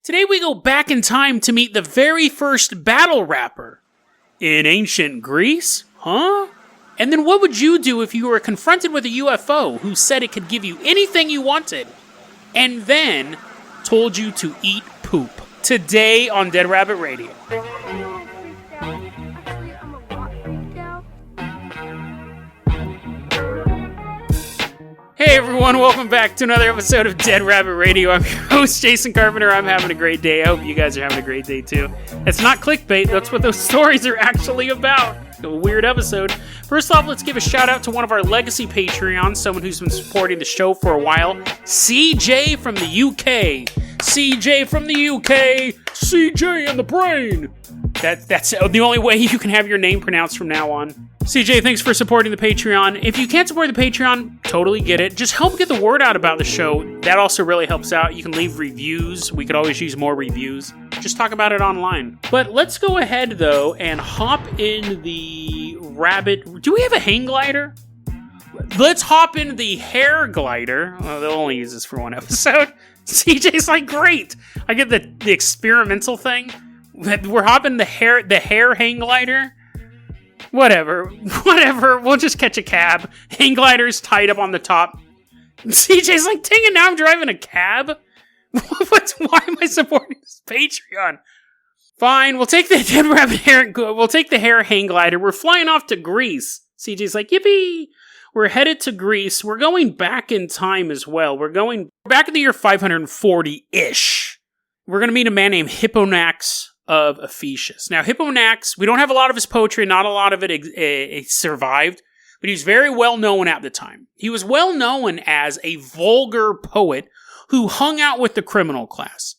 Today we go back in time to meet the very first battle rapper. In ancient Greece? Huh? And then what would you do if you were confronted with a UFO who said it could give you anything you wanted, and then told you to eat poop? Today on Dead Rabbit Radio. Hey everyone, welcome back to another episode of Dead Rabbit Radio. I'm your host, Jason Carpenter. I'm having a great day. I hope you guys are having a great day too. It's not clickbait, that's what those stories are actually about. A weird episode. First off, let's give a shout out to one of our legacy Patreons, someone who's been supporting the show for a while, CJ from the UK. CJ from the UK, CJ in the brain. That's the only way you can have your name pronounced from now on. CJ, thanks for supporting the Patreon. If you can't support the Patreon, totally get it. Just help get the word out about the show. That also really helps out. You can leave reviews. We could always use more reviews. Just talk about it online. But let's go ahead, though, and hop in the rabbit... Do we have a hang glider? Let's hop in the hair glider. Well, they'll only use this for one episode. CJ's like, great. I get the experimental thing. We're hopping the hair hang glider. Whatever. We'll just catch a cab. Hang glider's tied up on the top. CJ's like, dang it, now I'm driving a cab? Why am I supporting this Patreon? Fine, we'll take the Dead Rabbit hair. We'll take the hair hang glider. We're flying off to Greece. CJ's like, yippee! We're headed to Greece. We're going back in time as well. We're going back in the year 540-ish. We're going to meet a man named Hipponax of Ephesus. Now, Hipponax, we don't have a lot of his poetry, not a lot of it survived, but he's very well known at the time. He was well known as a vulgar poet who hung out with the criminal class,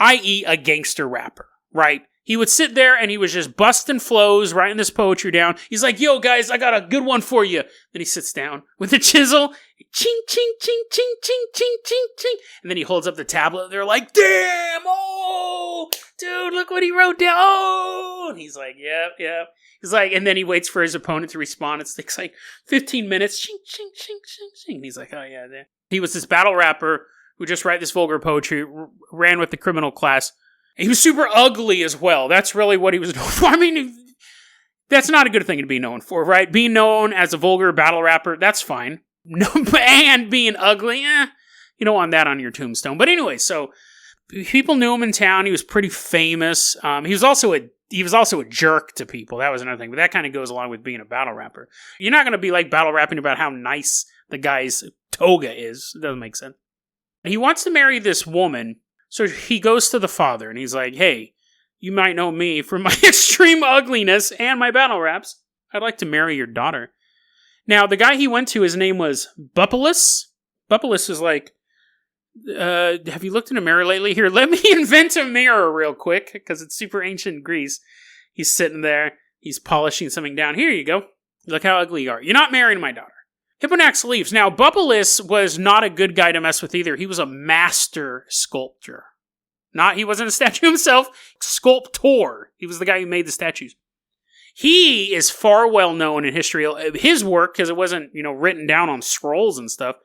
i.e. a gangster rapper, right? He would sit there and he was just busting flows, writing this poetry down. He's like, yo, guys, I got a good one for you. Then he sits down with a chisel, ching, ching, ching, ching, ching, ching, ching, ching. And then he holds up the tablet. They're like, damn, oh, dude, look what he wrote down. Oh, and he's like, yep. He's like, and then he waits for his opponent to respond. It takes like 15 minutes. Ching, ching, ching, ching, ching. And he's like, oh, yeah, there. He was this battle rapper who just write this vulgar poetry, ran with the criminal class. He was super ugly as well. That's really what he was known for. I mean, that's not a good thing to be known for, right? Being known as a vulgar battle rapper, that's fine. No, and being ugly, you don't want that on your tombstone. But anyway, so people knew him in town. He was pretty famous. He was also a jerk to people. That was another thing. But that kind of goes along with being a battle rapper. You're not going to be like battle rapping about how nice the guy's toga is. It doesn't make sense. He wants to marry this woman. So he goes to the father and he's like, hey, you might know me for my extreme ugliness and my battle raps. I'd like to marry your daughter. Now, the guy he went to, his name was Bupulus. Bupulus is like, have you looked in a mirror lately? Here, let me invent a mirror real quick, because it's super ancient Greece. He's sitting there. He's polishing something down. Here you go. Look how ugly you are. You're not marrying my daughter. Hipponax leaves. Now, Bupulus was not a good guy to mess with either. He was a master sculptor. He wasn't a statue himself. Sculptor. He was the guy who made the statues. He is far well known in history. His work, because it wasn't, written down on scrolls and stuff,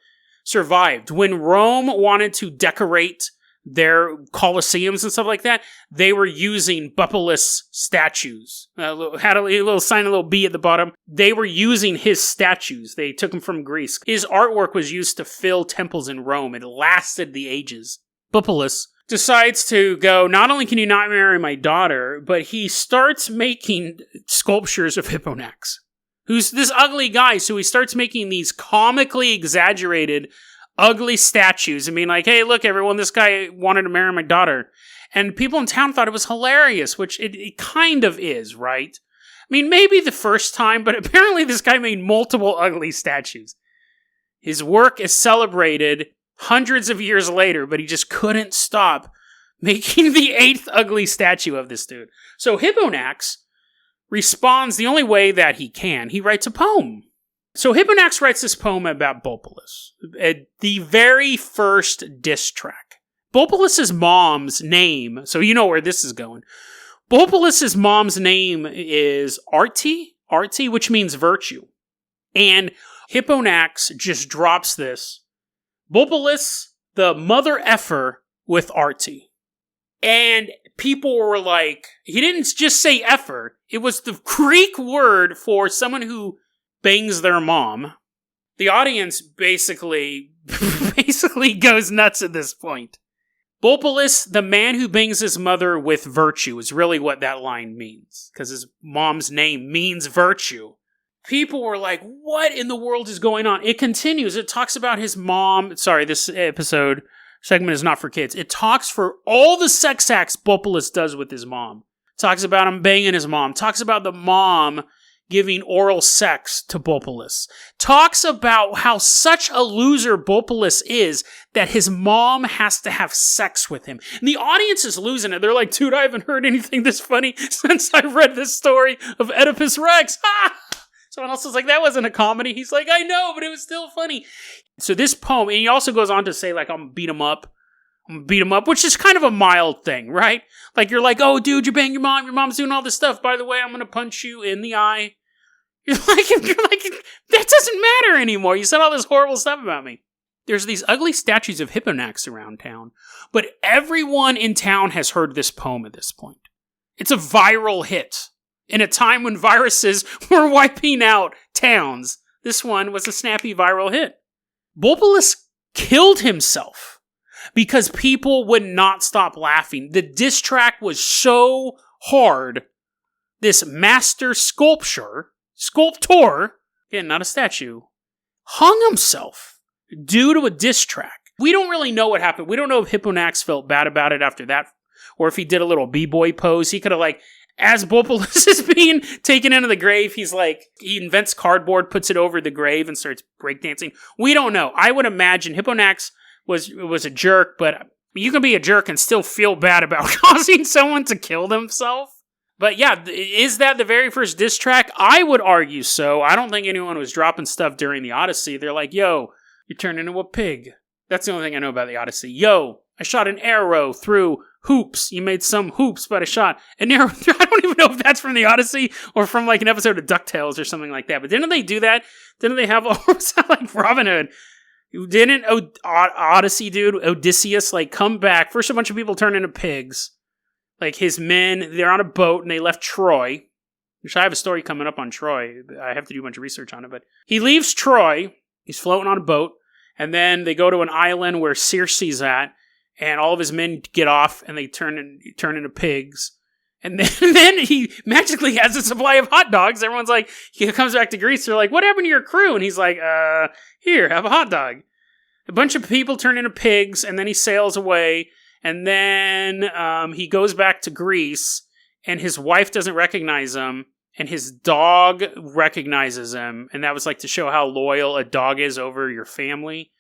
survived. When Rome wanted to decorate their colosseums and stuff like that, they were using Bupulus statues. Had a little sign, a little B at the bottom. They were using his statues. They took them from Greece. His artwork was used to fill temples in Rome. It lasted the ages. Bupulus decides to go, not only can you not marry my daughter, but he starts making sculptures of Hipponax, who's this ugly guy. So he starts making these comically exaggerated ugly statues. I mean, like, hey, look, everyone, this guy wanted to marry my daughter. And people in town thought it was hilarious, which it kind of is, right? I mean, maybe the first time, but apparently this guy made multiple ugly statues. His work is celebrated hundreds of years later, but he just couldn't stop making the 8th ugly statue of this dude. So Hipponax responds the only way that he can. He writes a poem. So Hipponax writes this poem about Bupulus, the very first diss track. Bupulus's mom's name, so you know where this is going. Bupulus's mom's name is Arti, which means virtue. And Hipponax just drops this. Bupulus, the mother effer with Arti. And people were like, he didn't just say effer. It was the Greek word for someone who bangs their mom. The audience basically goes nuts at this point. Bopulus, the man who bangs his mother with virtue, is really what that line means. Because his mom's name means virtue. People were like, what in the world is going on? It continues. It talks about his mom. Sorry, this segment is not for kids. It talks for all the sex acts Bopulus does with his mom. Talks about him banging his mom. Talks about the mom giving oral sex to Bopulus. Talks about how such a loser Bopulus is that his mom has to have sex with him. And the audience is losing it. They're like, dude, I haven't heard anything this funny since I read this story of Oedipus Rex. Ha! Someone else was like, that wasn't a comedy. He's like, I know, but it was still funny. So this poem, and he also goes on to say, like, I'm gonna beat him up, which is kind of a mild thing, right? Like, you're like, oh, dude, you bang your mom's doing all this stuff. By the way, I'm gonna punch you in the eye. You're like, that doesn't matter anymore. You said all this horrible stuff about me. There's these ugly statues of Hipponax around town, but everyone in town has heard this poem at this point. It's a viral hit. In a time when viruses were wiping out towns, this one was a snappy viral hit. Bopulus killed himself because people would not stop laughing. The diss track was so hard, this master sculptor, again, not a statue, hung himself due to a diss track. We don't really know what happened. We don't know if Hipponax felt bad about it after that, or if he did a little b-boy pose. He could have, like, as Bopulus is being taken into the grave, he invents cardboard, puts it over the grave, and starts breakdancing. We don't know. I would imagine Hipponax was a jerk, but you can be a jerk and still feel bad about causing someone to kill themselves. But yeah, is that the very first diss track? I would argue so. I don't think anyone was dropping stuff during the Odyssey. They're like, yo, you turned into a pig. That's the only thing I know about the Odyssey. Yo, I shot an arrow through hoops. You made some hoops, but I shot an arrow through. I don't even know if that's from the Odyssey or from like an episode of DuckTales or something like that. But didn't they do that? Didn't they have like Robin Hood? Didn't Odyssey dude, Odysseus, like come back? First, a bunch of people turn into pigs. Like his men, they're on a boat and they left Troy. Which I have a story coming up on Troy. I have to do a bunch of research on it. But he leaves Troy. He's floating on a boat. And then they go to an island where Circe's at. And all of his men get off and they turn into pigs. And then he magically has a supply of hot dogs. Everyone's like, he comes back to Greece. They're like, what happened to your crew? And he's like, here, have a hot dog. A bunch of people turn into pigs and then he sails away. And then he goes back to Greece and his wife doesn't recognize him. And his dog recognizes him. And that was like to show how loyal a dog is over your family.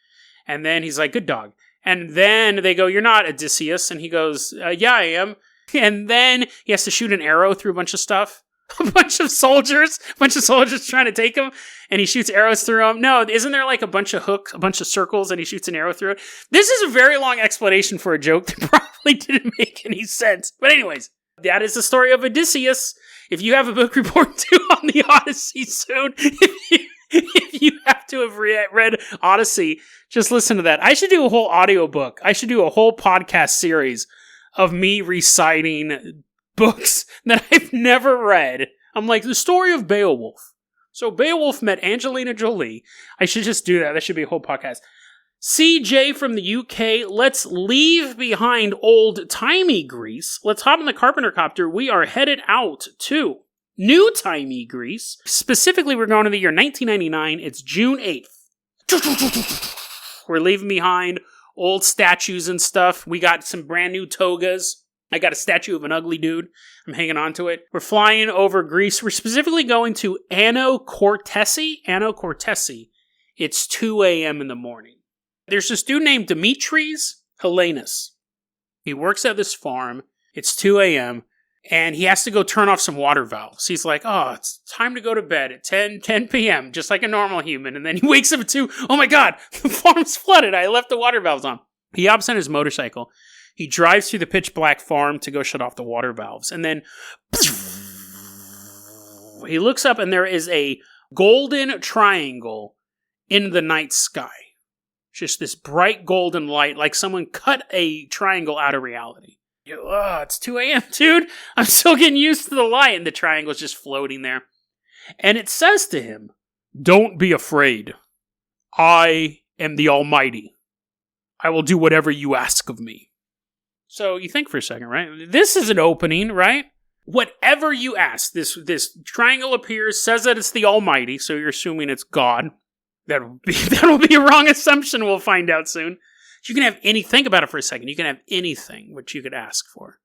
And then he's like, good dog. And then they go, you're not Odysseus. And he goes, yeah, I am. And then he has to shoot an arrow through a bunch of stuff. A bunch of soldiers trying to take him. And he shoots arrows through them. No, isn't there like a bunch of hooks, a bunch of circles, and he shoots an arrow through it? This is a very long explanation for a joke that probably didn't make any sense. But anyways, that is the story of Odysseus. If you have a book report due on the Odyssey soon, if you have to have read Odyssey, just listen to that. I should do a whole audiobook. I should do a whole podcast series of me reciting books that I've never read. I'm like, the story of Beowulf. So Beowulf met Angelina Jolie. I should just do that. That should be a whole podcast. CJ from the UK, let's leave behind old-timey Greece. Let's hop in the Carpenter copter. We are headed out to new-timey Greece. Specifically, we're going to the year 1999. It's June 8th. We're leaving behind old statues and stuff. We got some brand new togas. I got a statue of an ugly dude. I'm hanging on to it. We're flying over Greece. We're specifically going to Ano Kortesi. It's 2 a.m. in the morning. There's this dude named Dimitris Hellenis. He works at this farm. It's 2 a.m. And he has to go turn off some water valves. He's like, oh, it's time to go to bed at 10 p.m., just like a normal human. And then he wakes up at 2. Oh my God, the farm's flooded. I left the water valves on. He hops on his motorcycle. He drives through the pitch black farm to go shut off the water valves. And then he looks up and there is a golden triangle in the night sky. Just this bright golden light, like someone cut a triangle out of reality. It's 2 a.m., dude. I'm still getting used to the light. And the triangle's just floating there. And it says to him, don't be afraid. I am the Almighty. I will do whatever you ask of me. So you think for a second, right? This is an opening, right? Whatever you ask, this triangle appears, says that it's the Almighty, so you're assuming it's God. That'll be a wrong assumption, we'll find out soon. You can have think about it for a second, you can have anything which you could ask for.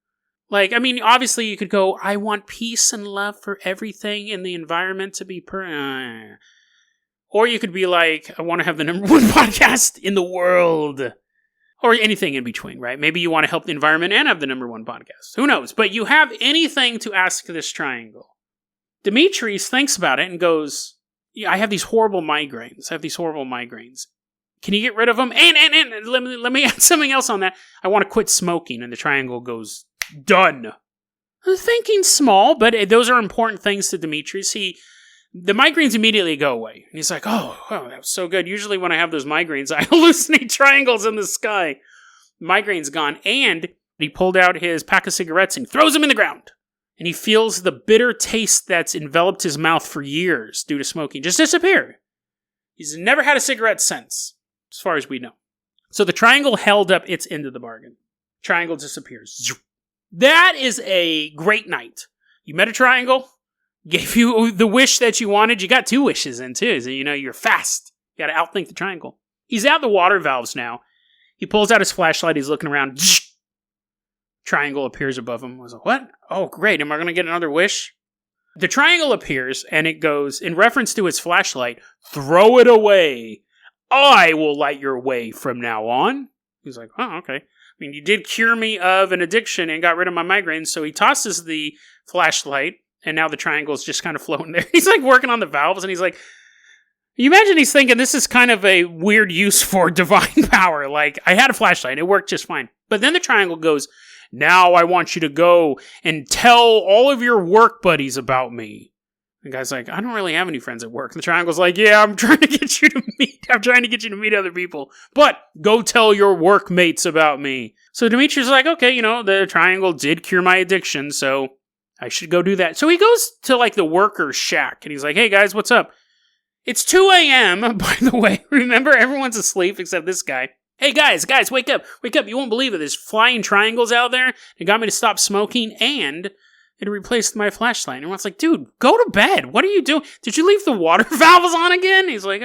Like, I mean, obviously you could go, I want peace and love for everything in the environment to be Or you could be like, I want to have the #1 podcast in the world. Or anything in between, right? Maybe you want to help the environment and have the #1 podcast. Who knows? But you have anything to ask this triangle. Demetrius thinks about it and goes, yeah, I have these horrible migraines. Can you get rid of them? And let me add something else on that. I want to quit smoking. And the triangle goes, done. Thinking small, but those are important things to Demetrius. The migraines immediately go away. And he's like, oh, that was so good. Usually when I have those migraines, I hallucinate triangles in the sky. Migraine's gone. And he pulled out his pack of cigarettes and throws them in the ground. And he feels the bitter taste that's enveloped his mouth for years due to smoking just disappear. He's never had a cigarette since, as far as we know. So the triangle held up its end of the bargain. Triangle disappears. That is a great night. You met a triangle. Gave you the wish that you wanted. You got 2 wishes in, too. So, you're fast. You got to outthink the triangle. He's at the water valves now. He pulls out his flashlight. He's looking around. Triangle appears above him. I was like, what? Oh, great. Am I going to get another wish? The triangle appears, and it goes, in reference to his flashlight, throw it away. I will light your way from now on. He's like, oh, okay. I mean, you did cure me of an addiction and got rid of my migraines. So he tosses the flashlight. And now the triangle's just kind of floating there. He's like working on the valves, and he's like, you imagine he's thinking this is kind of a weird use for divine power. Like, I had a flashlight, it worked just fine. But then the triangle goes, now I want you to go and tell all of your work buddies about me. The guy's like, I don't really have any friends at work. The triangle's like, yeah, I'm trying to get you to meet other people. But go tell your workmates about me. So Dimitri's like, okay, the triangle did cure my addiction, so I should go do that. So he goes to, the worker's shack, and he's like, hey, guys, what's up? It's 2 a.m., by the way. Remember, everyone's asleep except this guy. Hey, guys, wake up. You won't believe it. There's flying triangles out there. It got me to stop smoking, and it replaced my flashlight. And everyone's like, dude, go to bed. What are you doing? Did you leave the water valves on again? He's like,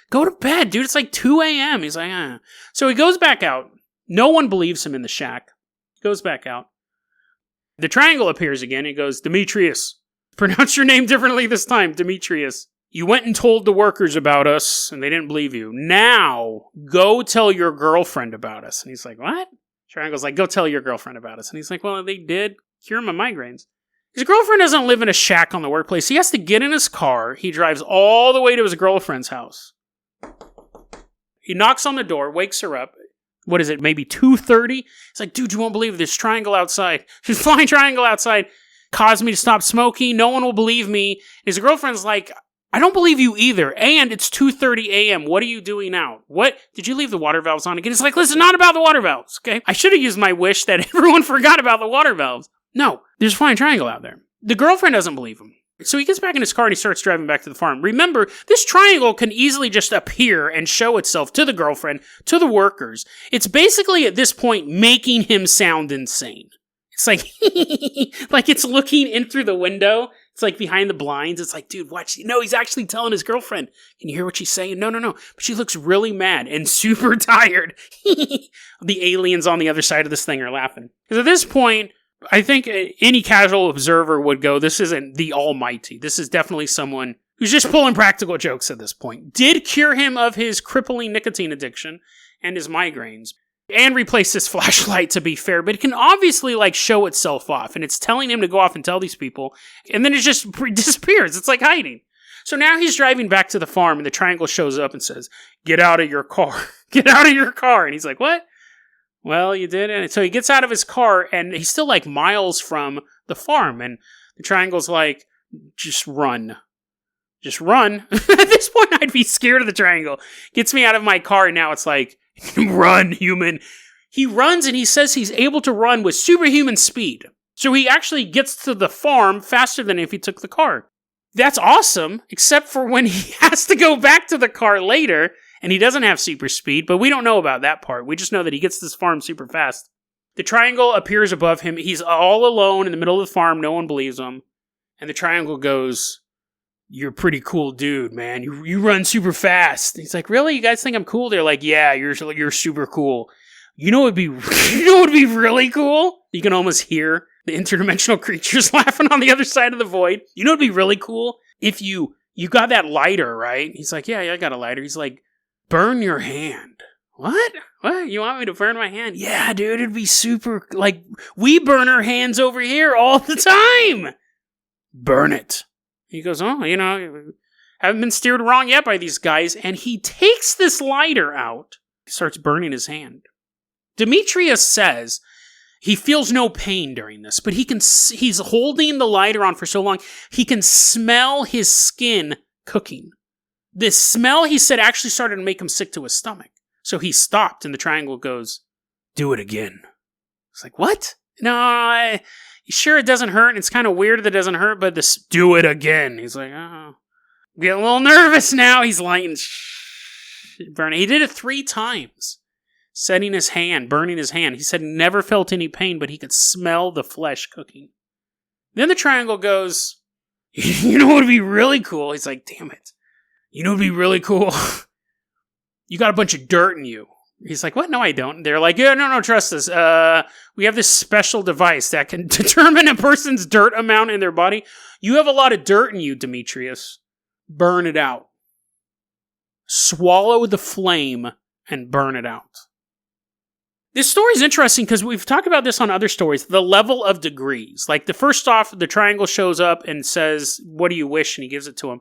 go to bed, dude. It's 2 a.m. He's like, So he goes back out. No one believes him in the shack. He goes back out. The triangle appears again. It goes, Demetrius. Pronounce your name differently this time, Demetrius. You went and told the workers about us, and they didn't believe you. Now, go tell your girlfriend about us. And he's like, what? Triangle's like, go tell your girlfriend about us. And he's like, well, they did cure my migraines. His girlfriend doesn't live in a shack on the workplace. He has to get in his car. He drives all the way to his girlfriend's house. He knocks on the door, wakes her up. What is it, maybe 2:30? It's like, dude, you won't believe this triangle outside. This flying triangle outside caused me to stop smoking. No one will believe me. His girlfriend's like, I don't believe you either. And it's 2:30 a.m. What are you doing out? What? Did you leave the water valves on again? It's like, listen, not about the water valves, okay? I should have used my wish that everyone forgot about the water valves. No, there's a flying triangle out there. The girlfriend doesn't believe him. So he gets back in his car and he starts driving back to the farm. Remember, this triangle can easily just appear and show itself to the girlfriend, to the workers. It's basically at this point making him sound insane. It's like, like it's looking in through the window. It's like behind the blinds. It's like, dude, watch. No, he's actually telling his girlfriend. Can you hear what she's saying? No. But she looks really mad and super tired. The aliens on the other side of this thing are laughing. Because at this point, I think any casual observer would go, this isn't the Almighty. This is definitely someone who's just pulling practical jokes at this point. Did cure him of his crippling nicotine addiction and his migraines. And replace his flashlight, to be fair. But it can obviously, show itself off. And it's telling him to go off and tell these people. And then it just disappears. It's like hiding. So now he's driving back to the farm, and the triangle shows up and says, get out of your car. Get out of your car. And he's like, what? Well, you did. And so he gets out of his car, and he's still miles from the farm. And the triangle's like, just run. Just run. At this point, I'd be scared of the triangle. Gets me out of my car, and now it's like, run, human. He runs and he says he's able to run with superhuman speed. So he actually gets to the farm faster than if he took the car. That's awesome, except for when he has to go back to the car later, and he doesn't have super speed, but we don't know about that part. We just know that he gets to this farm super fast. The triangle appears above him. He's all alone in the middle of the farm. No one believes him. And the triangle goes, "You're a pretty cool dude, man. You run super fast." He's like, "Really? You guys think I'm cool?" They're like, "Yeah, you're super cool." You know what would be really cool? You can almost hear the interdimensional creatures laughing on the other side of the void. You know what would be really cool? If you got that lighter, right? He's like, yeah, I got a lighter. He's like, burn your hand. What? What? You want me to burn my hand? Yeah, dude, it'd be super, like, we burn our hands over here all the time. Burn it. He goes, oh, haven't been steered wrong yet by these guys. And he takes this lighter out. He starts burning his hand. Demetrius says he feels no pain during this, but he's holding the lighter on for so long, he can smell his skin cooking. This smell, he said, actually started to make him sick to his stomach. So he stopped, and the triangle goes, "Do it again." It's like, what? No, sure it doesn't hurt, and it's kind of weird that it doesn't hurt, but this, "Do it again." He's like, oh. Get a little nervous now. He's lighting, burning. He did it 3 times. Setting his hand, burning his hand. He said he never felt any pain, but he could smell the flesh cooking. Then the triangle goes, "You know what would be really cool?" He's like, damn it. You know what would be really cool? You got a bunch of dirt in you. He's like, what? No, I don't. They're like, yeah, no, trust us. We have this special device that can determine a person's dirt amount in their body. You have a lot of dirt in you, Demetrius. Burn it out. Swallow the flame and burn it out. This story is interesting because we've talked about this on other stories, the level of degrees. Like, the first off, the triangle shows up and says, "What do you wish?" And he gives it to him.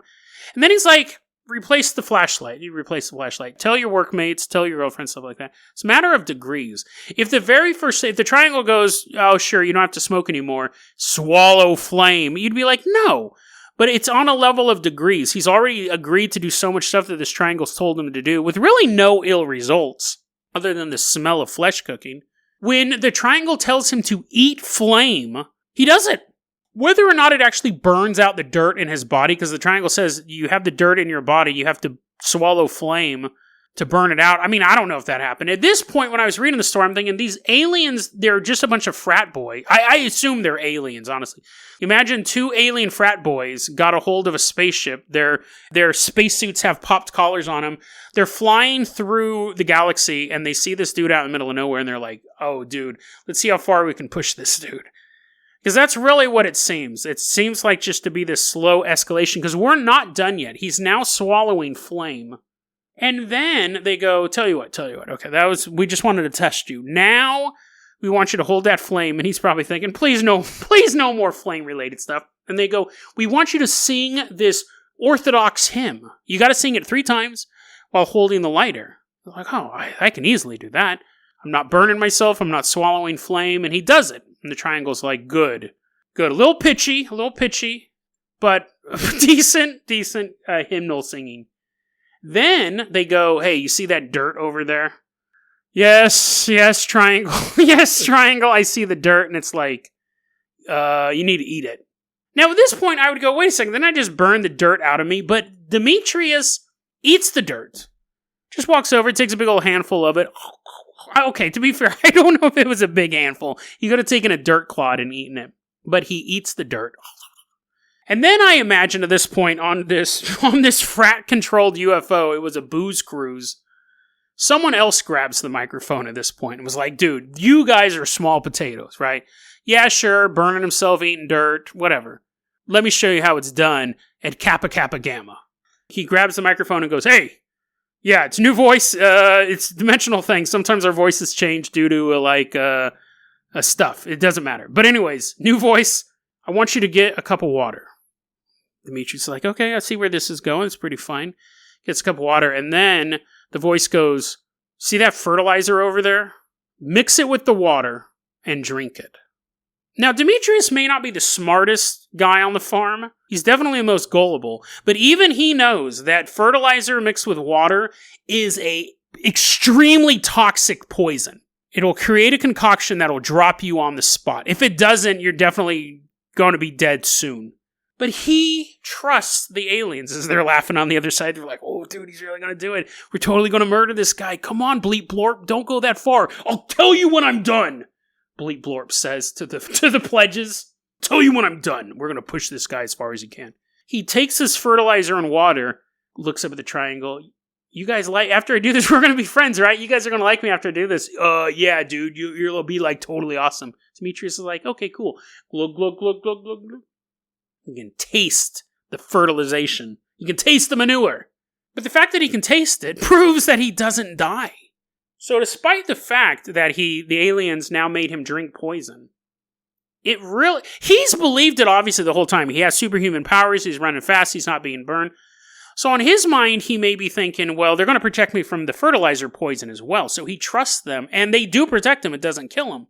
And then he's like, replace the flashlight. You replace the flashlight. Tell your workmates, tell your girlfriend, stuff like that. It's a matter of degrees. If the triangle goes, "Oh, sure, you don't have to smoke anymore, swallow flame," you'd be like, no. But it's on a level of degrees. He's already agreed to do so much stuff that this triangle's told him to do with really no ill results. Other than the smell of flesh cooking. When the triangle tells him to eat flame, he does it. Whether or not it actually burns out the dirt in his body, because the triangle says you have the dirt in your body, you have to swallow flame to burn it out. I mean, I don't know if that happened. At this point, when I was reading the story, I'm thinking, these aliens, they're just a bunch of frat boys. I assume they're aliens, honestly. Imagine 2 alien frat boys got a hold of a spaceship. Their spacesuits have popped collars on them. They're flying through the galaxy, and they see this dude out in the middle of nowhere, and they're like, oh, dude, let's see how far we can push this dude. Because that's really what it seems. It seems like just to be this slow escalation, because we're not done yet. He's now swallowing flame. And then they go, tell you what, okay, we just wanted to test you. Now, we want you to hold that flame, and he's probably thinking, please no more flame-related stuff. And they go, we want you to sing this Orthodox hymn. You gotta sing it 3 times while holding the lighter. They're like, oh, I can easily do that. I'm not burning myself, I'm not swallowing flame, and he does it. And the triangle's like, good. A little pitchy, but decent hymnal singing. Then they go, hey, you see that dirt over there? Yes, triangle. Yes, triangle, I see the dirt, and it's like, you need to eat it. Now, at this point, I would go, wait a second, then I just burned the dirt out of me, but Demetrius eats the dirt. Just walks over, takes a big old handful of it. Okay, to be fair, I don't know if it was a big handful. He could have taken a dirt clod and eaten it, but he eats the dirt. And then I imagine at this point on this frat-controlled UFO, it was a booze cruise. Someone else grabs the microphone at this point and was like, dude, you guys are small potatoes, right? Yeah, sure, burning himself, eating dirt, whatever. Let me show you how it's done at Kappa Kappa Gamma. He grabs the microphone and goes, hey, yeah, it's a new voice. It's a dimensional thing. Sometimes our voices change due to, stuff. It doesn't matter. But anyways, new voice. I want you to get a cup of water. Demetrius is like, okay, I see where this is going. It's pretty fine. Gets a cup of water, and then the voice goes, see that fertilizer over there? Mix it with the water and drink it. Now, Demetrius may not be the smartest guy on the farm. He's definitely the most gullible. But even he knows that fertilizer mixed with water is a extremely toxic poison. It'll create a concoction that'll drop you on the spot. If it doesn't, you're definitely going to be dead soon. But he trusts the aliens as they're laughing on the other side. They're like, oh, dude, he's really going to do it. We're totally going to murder this guy. Come on, Bleep Blorp. Don't go that far. I'll tell you when I'm done. Bleep Blorp says to the pledges. Tell you when I'm done. We're going to push this guy as far as he can. He takes his fertilizer and water, looks up at the triangle. You guys after I do this, we're going to be friends, right? You guys are going to like me after I do this. Yeah, dude. You'll be like totally awesome. Demetrius is like, okay, cool. Glug, glug, glug, glug, glug, glug. You can taste the fertilization. You can taste the manure. But the fact that he can taste it proves that he doesn't die. So despite the fact that the aliens now made him drink poison, he's believed it obviously the whole time. He has superhuman powers, he's running fast, he's not being burned. So in his mind, he may be thinking, well, they're going to protect me from the fertilizer poison as well. So he trusts them, and they do protect him. It doesn't kill him.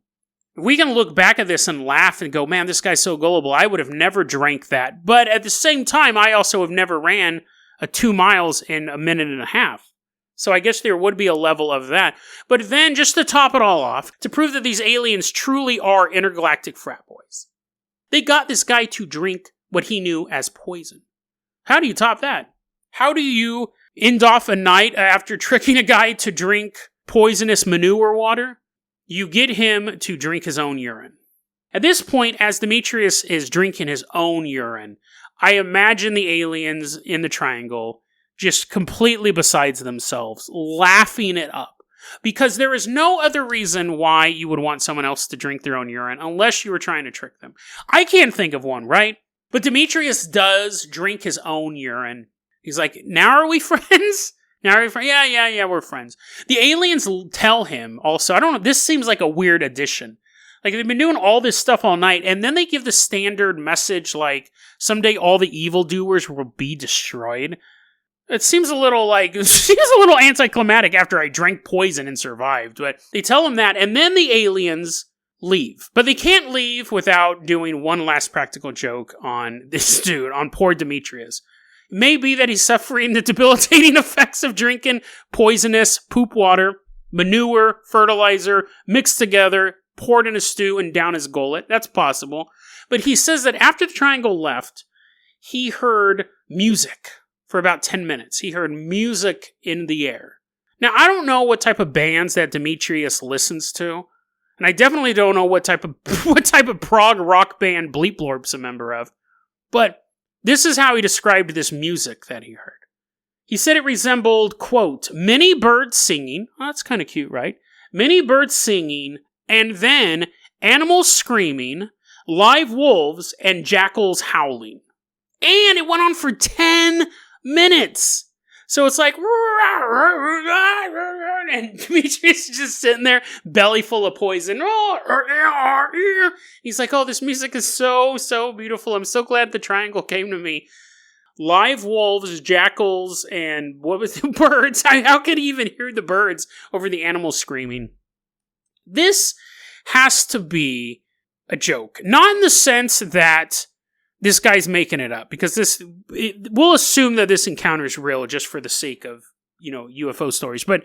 We can look back at this and laugh and go, man, this guy's so gullible. I would have never drank that. But at the same time, I also have never ran 2 miles in a minute and a half. So I guess there would be a level of that. But then, just to top it all off, to prove that these aliens truly are intergalactic frat boys, they got this guy to drink what he knew as poison. How do you top that? How do you end off a night after tricking a guy to drink poisonous manure water? You get him to drink his own urine. At this point, as Demetrius is drinking his own urine, I imagine the aliens in the triangle just completely besides themselves, laughing it up. Because there is no other reason why you would want someone else to drink their own urine unless you were trying to trick them. I can't think of one, right? But Demetrius does drink his own urine. He's like, now are we friends? Now are we friends? Yeah, we're friends. The aliens tell him also, I don't know, this seems like a weird addition. Like, they've been doing all this stuff all night, and then they give the standard message like, someday all the evildoers will be destroyed. It seems a little anticlimactic after I drank poison and survived, but they tell him that, and then the aliens leave. But they can't leave without doing one last practical joke on this dude, on poor Demetrius. It may be that he's suffering the debilitating effects of drinking poisonous poop water, manure, fertilizer, mixed together, poured in a stew and down his gullet. That's possible. But he says that after the triangle left, he heard music for about 10 minutes. He heard music in the air. Now, I don't know what type of bands that Demetrius listens to, and I definitely don't know what type of prog rock band Bleep Blorp's a member of, but this is how he described this music that he heard. He said it resembled, quote, many birds singing. Oh, that's kind of cute, right? Many birds singing, and then animals screaming, live wolves, and jackals howling. And it went on for 10 minutes. So it's like, and Demetrius is just sitting there, belly full of poison. He's like, oh, this music is so, so beautiful. I'm so glad the triangle came to me. Live wolves, jackals, and what was the birds? How could he even hear the birds over the animals screaming? This has to be a joke. Not in the sense that this guy's making it up, because we'll assume that this encounter is real just for the sake of, UFO stories, but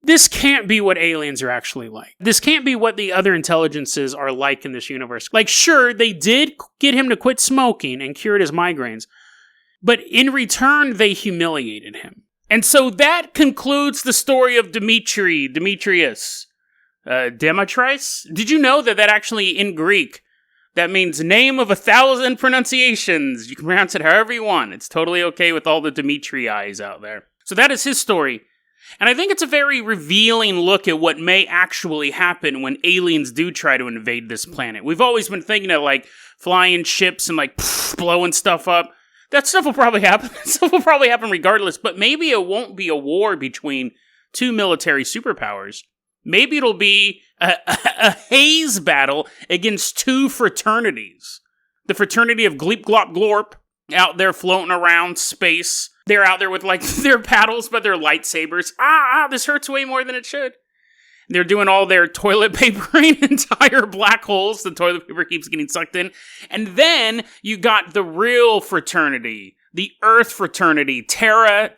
this can't be what aliens are actually like. This can't be what the other intelligences are like in this universe. Like, sure, they did get him to quit smoking and cured his migraines, but in return, they humiliated him. And so that concludes the story of Demetrius. Demetrius? Did you know that actually in Greek, that means name of 1,000 pronunciations. You can pronounce it however you want. It's totally okay with all the Dimitri eyes out there. So that is his story. And I think it's a very revealing look at what may actually happen when aliens do try to invade this planet. We've always been thinking of like flying ships and like blowing stuff up. That stuff will probably happen. That stuff will probably happen regardless. But maybe it won't be a war between two military superpowers. Maybe it'll be a haze battle against two fraternities. The fraternity of Gleep Glop Glorp, out there floating around space. They're out there with like their paddles, but their lightsabers. This hurts way more than it should. They're doing all their toilet papering entire black holes. The toilet paper keeps getting sucked in. And then you got the real fraternity, the Earth fraternity, Terra.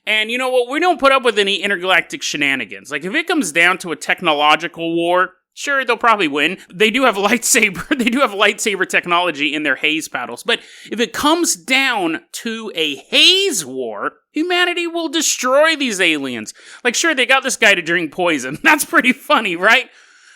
And you know what? We don't put up with any intergalactic shenanigans. Like, if it comes down to a technological war, sure, they'll probably win. They do have lightsaber technology in their haze paddles. But if it comes down to a haze war, humanity will destroy these aliens. Like, sure, they got this guy to drink poison. That's pretty funny, right?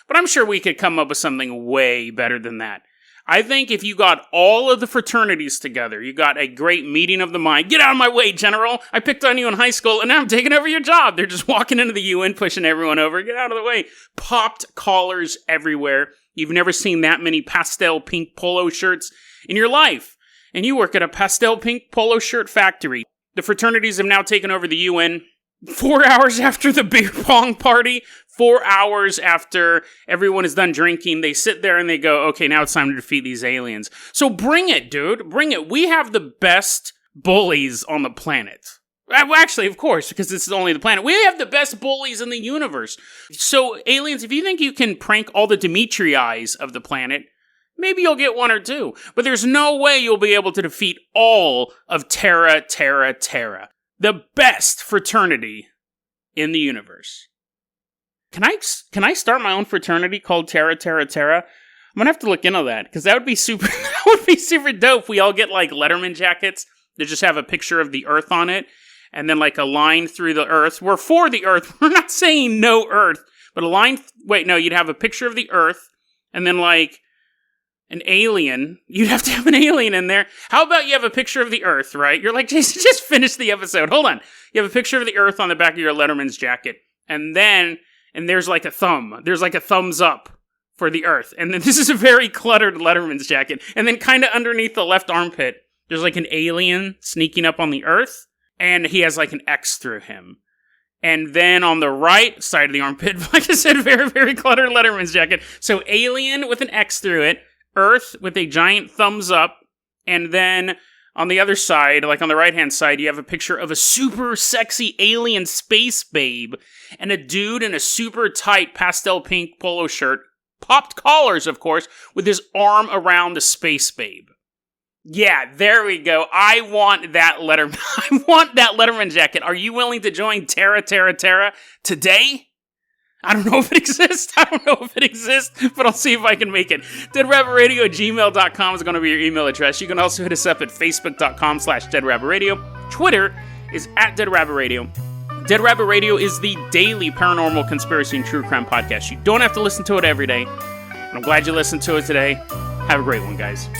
But I'm sure we could come up with something way better than that. I think if you got all of the fraternities together, you got a great meeting of the mind. Get out of my way, General! I picked on you in high school, and now I'm taking over your job. They're just walking into the UN, pushing everyone over. Get out of the way. Popped collars everywhere. You've never seen that many pastel pink polo shirts in your life. And you work at a pastel pink polo shirt factory. The fraternities have now taken over the UN. 4 hours after the beer pong party, 4 hours after everyone is done drinking, they sit there and they go, okay, now it's time to defeat these aliens. So bring it, dude. Bring it. We have the best bullies on the planet. Well, actually, of course, because this is only the planet. We have the best bullies in the universe. So, aliens, if you think you can prank all the Dimitri-eyes of the planet, maybe you'll get one or two. But there's no way you'll be able to defeat all of Terra. The best fraternity in the universe. Can I start my own fraternity called Terra? I'm gonna have to look into that, because that would be super dope. We all get like Letterman jackets that just have a picture of the Earth on it, and then like a line through the Earth. We're for the Earth. We're not saying no Earth, but a line. Wait, no, you'd have a picture of the Earth, and then like an alien. You'd have to have an alien in there. How about you have a picture of the Earth, right? You're like, Jason, just finish the episode. Hold on. You have a picture of the Earth on the back of your Letterman's jacket. And there's like a thumb. There's like a thumbs up for the Earth. And then this is a very cluttered Letterman's jacket. And then kind of underneath the left armpit, there's like an alien sneaking up on the Earth. And he has like an X through him. And then on the right side of the armpit, like I said, very, very cluttered Letterman's jacket. So alien with an X through it. Earth with a giant thumbs up, and then on the other side, like on the right-hand side, you have a picture of a super sexy alien space babe, and a dude in a super tight pastel pink polo shirt, popped collars, of course, with his arm around the space babe. Yeah, there we go. I want that Letterman jacket. Are you willing to join Terra today? I don't know if it exists, but I'll see if I can make it. DeadRabbitRadio@gmail.com is going to be your email address. You can also hit us up at Facebook.com/DeadRabbitRadio. Twitter is @DeadRabbitRadio. Dead Rabbit Radio is the daily paranormal conspiracy and true crime podcast. You don't have to listen to it every day, and I'm glad you listened to it today. Have a great one, guys.